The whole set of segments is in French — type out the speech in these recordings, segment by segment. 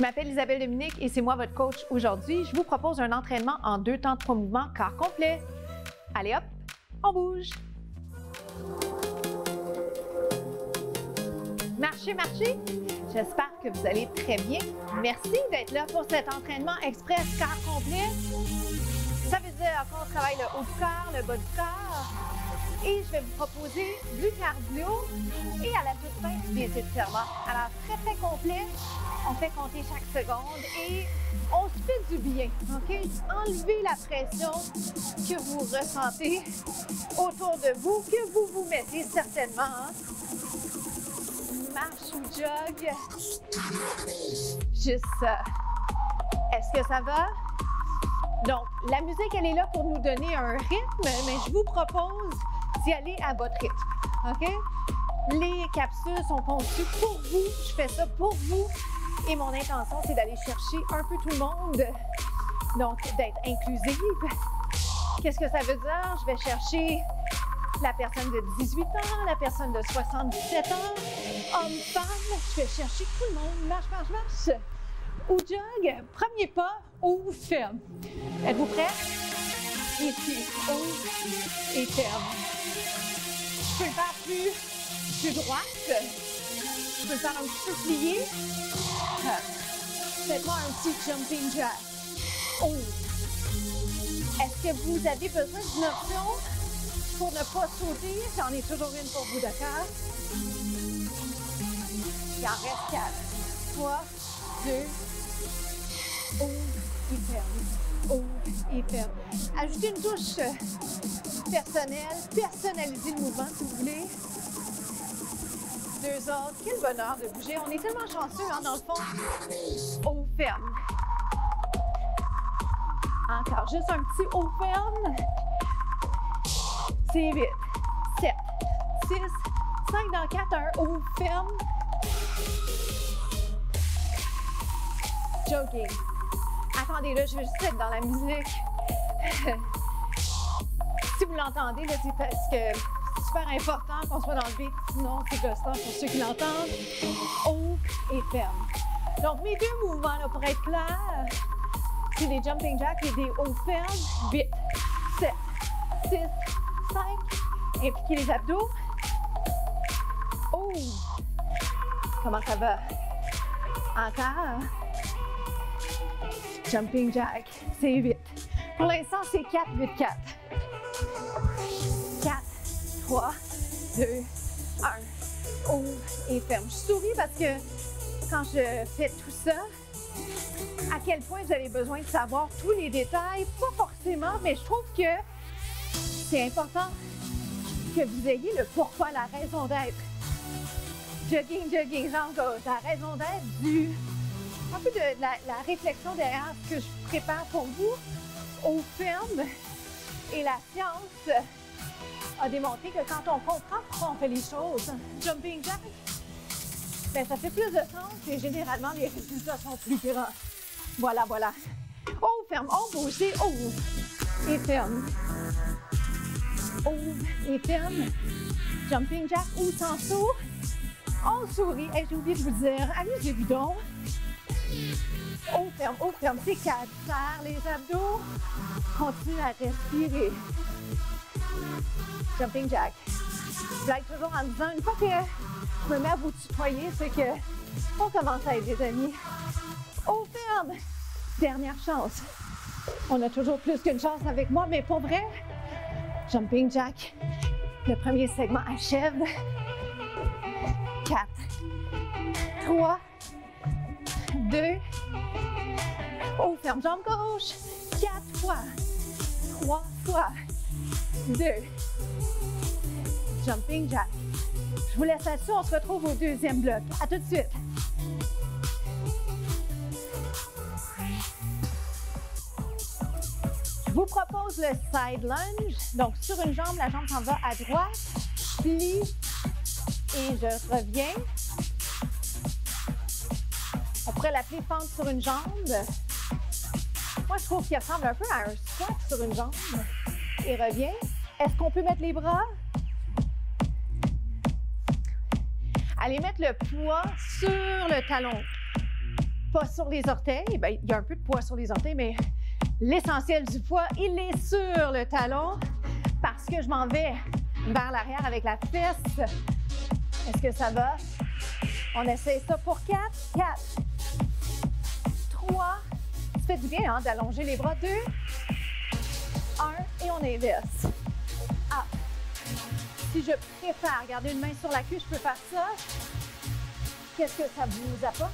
Je m'appelle Isabelle Dominique et c'est moi votre coach aujourd'hui. Je vous propose un entraînement en 2 temps de 3 mouvements, corps complet. Allez hop, on bouge. Marchez, marchez. J'espère que vous allez très bien. Merci d'être là pour cet entraînement express corps complet. Ça veut dire qu'on travaille le haut du corps, le bas du corps. Et je vais vous proposer du cardio et à la toute fin des étirements. Alors, très complet. On fait compter chaque seconde et on se fait du bien, OK? Enlevez la pression que vous ressentez autour de vous, que vous vous mettez certainement. Hein? Marche ou jog. Juste ça. Est-ce que ça va? Donc, la musique, elle est là pour nous donner un rythme, mais je vous propose d'y aller à votre rythme, OK? Les capsules sont conçues pour vous. Je fais ça pour vous. Et mon intention, c'est d'aller chercher un peu tout le monde, donc d'être inclusive. Qu'est-ce que ça veut dire? Je vais chercher la personne de 18 ans, la personne de 77 ans, homme, femme. Je vais chercher tout le monde. Marche, marche, marche. Ou jog. Premier pas, ouvre, ferme. Êtes-vous prêts? Ici, ouvre et ferme. Je peux le faire plus droite. Je peux le faire un petit peu plié. Faites-moi un petit jumping jack. Oh! Est-ce que vous avez besoin d'une option pour ne pas sauter? J'en ai toujours une pour vous, d'accord? Il en reste 4. 3, 2, ouvre et ferme. Ouvre et ferme. Ajoutez une touche personnelle. Personnalisez le mouvement si vous voulez. 2 autres. Quel bonheur de bouger. On est tellement chanceux, hein, dans le fond. Haut, ferme. Encore. Juste un petit haut, ferme. C'est 8, 7, 6, 5 dans 4, un haut, ferme. Jogging. Attendez, là, je vais juste être dans la musique. Si vous l'entendez, là, c'est parce que super important qu'on soit dans le beat, sinon c'est gossant pour ceux qui l'entendent. Haut et ferme. Donc mes 2 mouvements, là, pour être clair, c'est des jumping jacks et des hauts fermes. 8, 7, 6, 5. Impliquez les abdos. Oh! Comment ça va? Encore. Jumping jack, c'est 8. Pour l'instant, c'est 4, 8, 4. 4. 3, 2, 1, ouvre et ferme. Je souris parce que quand je fais tout ça, à quel point vous avez besoin de savoir tous les détails, pas forcément, mais je trouve que c'est important que vous ayez le pourquoi, la raison d'être. Jogging, jogging, jambe gauche, la raison d'être un peu de la réflexion derrière ce que je prépare pour vous, au ferme, et la science a démontré que quand on comprend pourquoi on fait les choses, jumping jack, ben ça fait plus de sens et généralement les résultats sont plus grands. Voilà, voilà. Ouvre, ferme, on bouge, c'est ouvre et ferme. Ouvre et ferme. Jumping jack ou sans saut. On sourit. Et j'ai oublié de vous dire, amusez-vous donc. Ouvre, ferme, c'est 4. Serre les abdos. Continue à respirer. Jumping jack. Je blague toujours en disant, une fois que je me mets à vous tutoyer, c'est que on commence à être des amis. Au ferme! Dernière chance. On a toujours plus qu'une chance avec moi, mais pour vrai, jumping jack. Le premier segment achève. 4, 3, 2, au ferme, jambe gauche. 4 fois. 3 fois. 2. Jumping jack. Je vous laisse là-dessus, on se retrouve au 2e bloc. À tout de suite. Je vous propose le side lunge. Donc, sur une jambe, la jambe s'en va à droite. Je plie et je reviens. On pourrait l'appeler fente sur une jambe. Moi, je trouve qu'il ressemble un peu à un squat sur une jambe. Et reviens. Est-ce qu'on peut mettre les bras? Allez mettre le poids sur le talon. pas sur les orteils. Bien, il y a un peu de poids sur les orteils, mais l'essentiel du poids, il est sur le talon parce que je m'en vais vers l'arrière avec la fesse. Est-ce que ça va? On essaie ça pour 4. 4, 3. Ça fait du bien hein, d'allonger les bras. 2, 1 et on inverse. Ah. Si je préfère garder une main sur la cuisse, je peux faire ça. Qu'est-ce que ça vous apporte?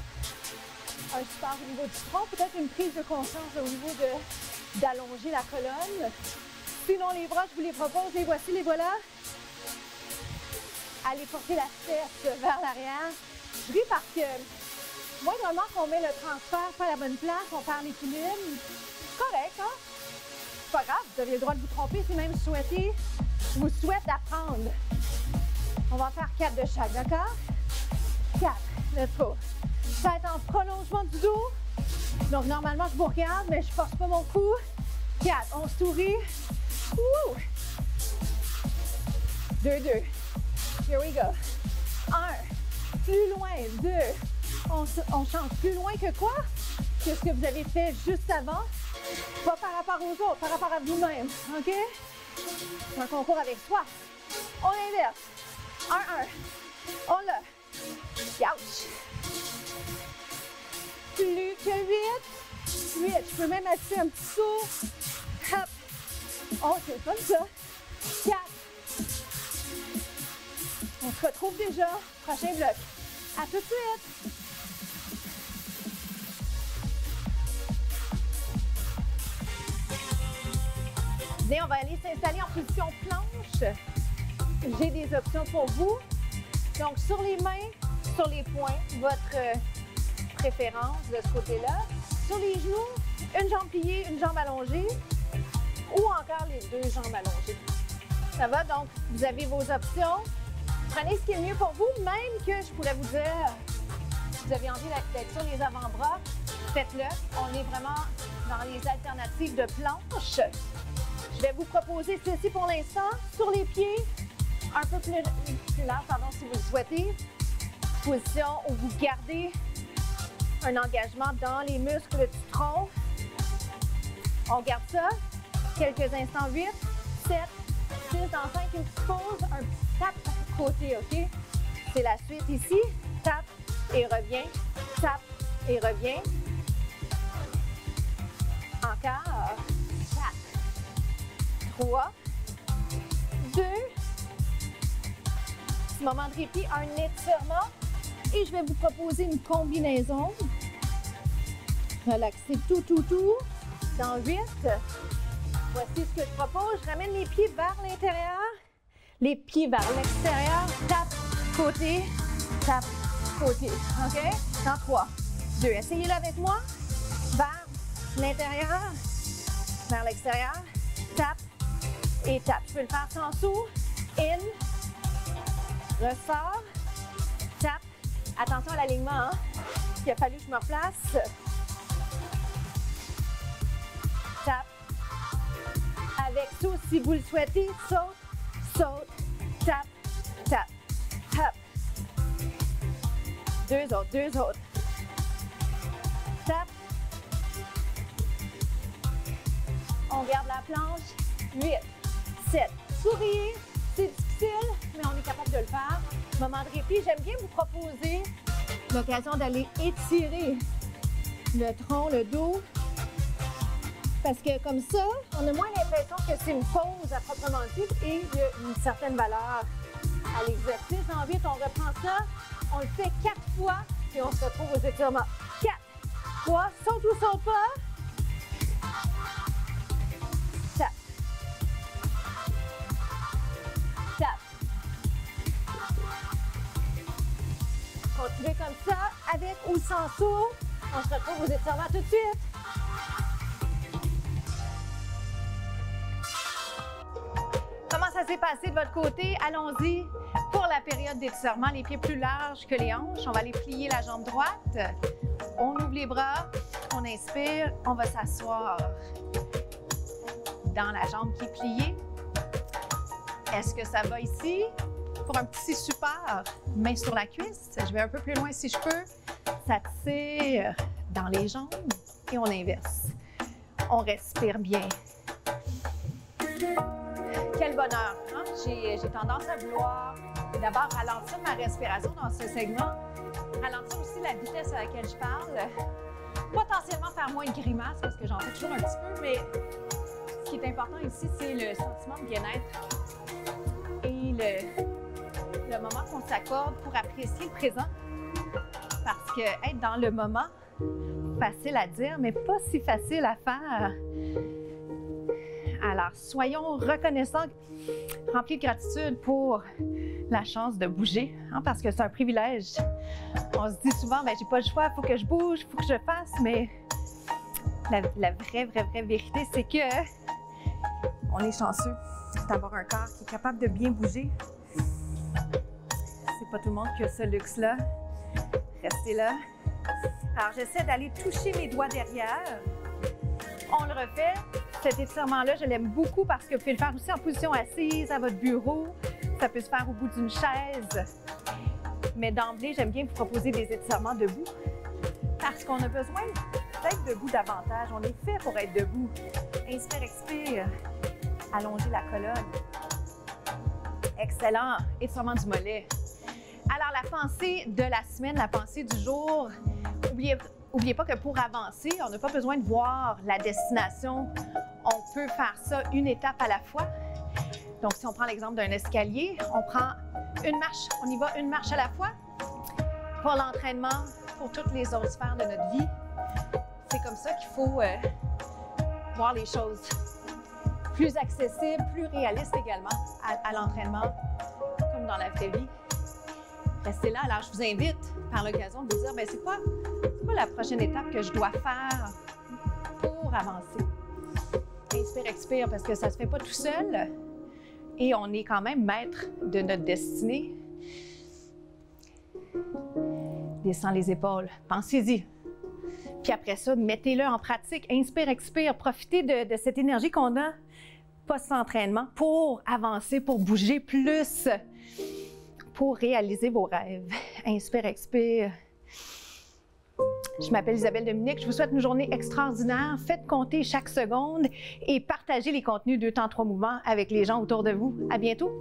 Un support au niveau du tronc, peut-être une prise de conscience au niveau d'allonger la colonne. Sinon, les bras, je vous les propose, les voici, les voilà. Allez porter la fesse vers l'arrière. Je ris parce que, moindrement qu'on met le transfert pas à la bonne place, on perd l'équilibre. Correct, hein? C'est pas grave, vous avez le droit de vous tromper si même je vous souhaite d'apprendre. On va faire 4 de chaque, d'accord? 4, let's go. Ça va être en prolongement du dos. Donc, normalement, je vous regarde, mais je ne force pas mon cou. 4, on sourit. 2, 2. Here we go. 1, plus loin. 2, on change. Plus loin que quoi? Que ce que vous avez fait juste avant. Pas par rapport aux autres, par rapport à vous-même. OK? C'est un concours avec soi. On inverse. 1, 1. On l'a. Ouch. Plus que 8. 8. Je peux même acheter un petit saut. Hop. Oh, c'est comme ça. 4. On se retrouve déjà. Prochain bloc. À tout de suite. Bien, on va aller s'installer en position planche. J'ai des options pour vous. Donc, sur les mains, sur les poings, votre préférence de ce côté-là. Sur les genoux, une jambe pliée, une jambe allongée ou encore les 2 jambes allongées. Ça va? Donc, vous avez vos options. Prenez ce qui est mieux pour vous, même que je pourrais vous dire, si vous avez envie d'être sur les avant-bras, faites-le. On est vraiment dans les alternatives de planche. Je vais vous proposer ceci pour l'instant, sur les pieds, un peu plus large, si vous le souhaitez. Position où vous gardez un engagement dans les muscles du tronc. On garde ça. Quelques instants, 8, 7, 6, dans 5, une petite pause, un petit tap côté, OK? C'est la suite ici. Tap et reviens. Tap et reviens. Encore. 4, 3, 2. Petit moment de répit, un étirement. Et je vais vous proposer une combinaison. Relaxez tout. Dans 8. Voici ce que je propose. Je ramène les pieds vers l'intérieur. Les pieds vers l'extérieur. Tape, côté. Tape, côté. OK? Dans 3, 2. Essayez-le avec moi. Vers l'intérieur. Vers l'extérieur. Tape et tape. Je peux le faire sans sou. In. Ressort. Tape. Attention à l'alignement, hein? Il a fallu que je me replace. Tape. Avec tout, si vous le souhaitez, saute, tape, tape, tape. 2 autres. Tape. On garde la planche. 8, 7. Souriez. C'est difficile, mais on est capable de le faire. Moment de répit, j'aime bien vous proposer l'occasion d'aller étirer le tronc, le dos. Parce que comme ça, on a moins l'impression que c'est une pause à proprement dit et il y a une certaine valeur à l'exercice. En 8, on reprend ça, on le fait 4 fois et on se retrouve aux étirements. 4, 3, saute ou saute pas. Tape. Tape. Continuez comme ça, avec ou sans saut. On se retrouve aux étirements tout de suite. Comment ça s'est passé de votre côté? Allons-y pour la période d'étirement, les pieds plus larges que les hanches. On va aller plier la jambe droite. On ouvre les bras, on inspire, on va s'asseoir dans la jambe qui est pliée. Est-ce que ça va ici? Pour un petit support, main sur la cuisse. Je vais un peu plus loin si je peux. Ça tire dans les jambes et on inverse. On respire bien. Quel bonheur! Hein? J'ai tendance à vouloir d'abord ralentir ma respiration dans ce segment, ralentir aussi la vitesse à laquelle je parle, potentiellement faire moins de grimaces parce que j'en fais toujours un petit peu, mais ce qui est important ici, c'est le sentiment de bien-être et le moment qu'on s'accorde pour apprécier le présent. Parce que être dans le moment, facile à dire, mais pas si facile à faire. Alors, soyons reconnaissants, remplis de gratitude pour la chance de bouger, hein, parce que c'est un privilège. On se dit souvent, ben, j'ai pas le choix, il faut que je bouge, il faut que je fasse, mais la vraie vérité, c'est que on est chanceux d'avoir un corps qui est capable de bien bouger. C'est pas tout le monde qui a ce luxe-là. Restez là. Alors, j'essaie d'aller toucher mes doigts derrière. On le refait. Cet étirement-là, je l'aime beaucoup parce que vous pouvez le faire aussi en position assise, à votre bureau. Ça peut se faire au bout d'une chaise. Mais d'emblée, j'aime bien vous proposer des étirements debout parce qu'on a besoin d'être debout davantage. On est fait pour être debout. Inspire, expire. Allongez la colonne. Excellent. Étirement du mollet. Alors, la pensée de la semaine, la pensée du jour, n'oubliez pas que pour avancer, on n'a pas besoin de voir la destination. On peut faire ça une étape à la fois. Donc, si on prend l'exemple d'un escalier, on prend une marche, on y va une marche à la fois. Pour l'entraînement, pour toutes les autres sphères de notre vie, c'est comme ça qu'il faut voir les choses. Plus accessibles, plus réalistes également à l'entraînement, comme dans la vraie vie. Restez là. Alors, je vous invite, par l'occasion, de vous dire, bien, c'est quoi la prochaine étape que je dois faire pour avancer? Inspire, expire, parce que ça ne se fait pas tout seul. Et on est quand même maître de notre destinée. Descends les épaules. Pensez-y. Puis après ça, mettez-le en pratique. Inspire, expire. Profitez de cette énergie qu'on a post-entraînement pour avancer, pour bouger plus, pour réaliser vos rêves. Inspire, expire. Je m'appelle Isabelle Dominique. Je vous souhaite une journée extraordinaire. Faites compter chaque seconde et partagez les contenus 2 temps 3 mouvements avec les gens autour de vous. À bientôt!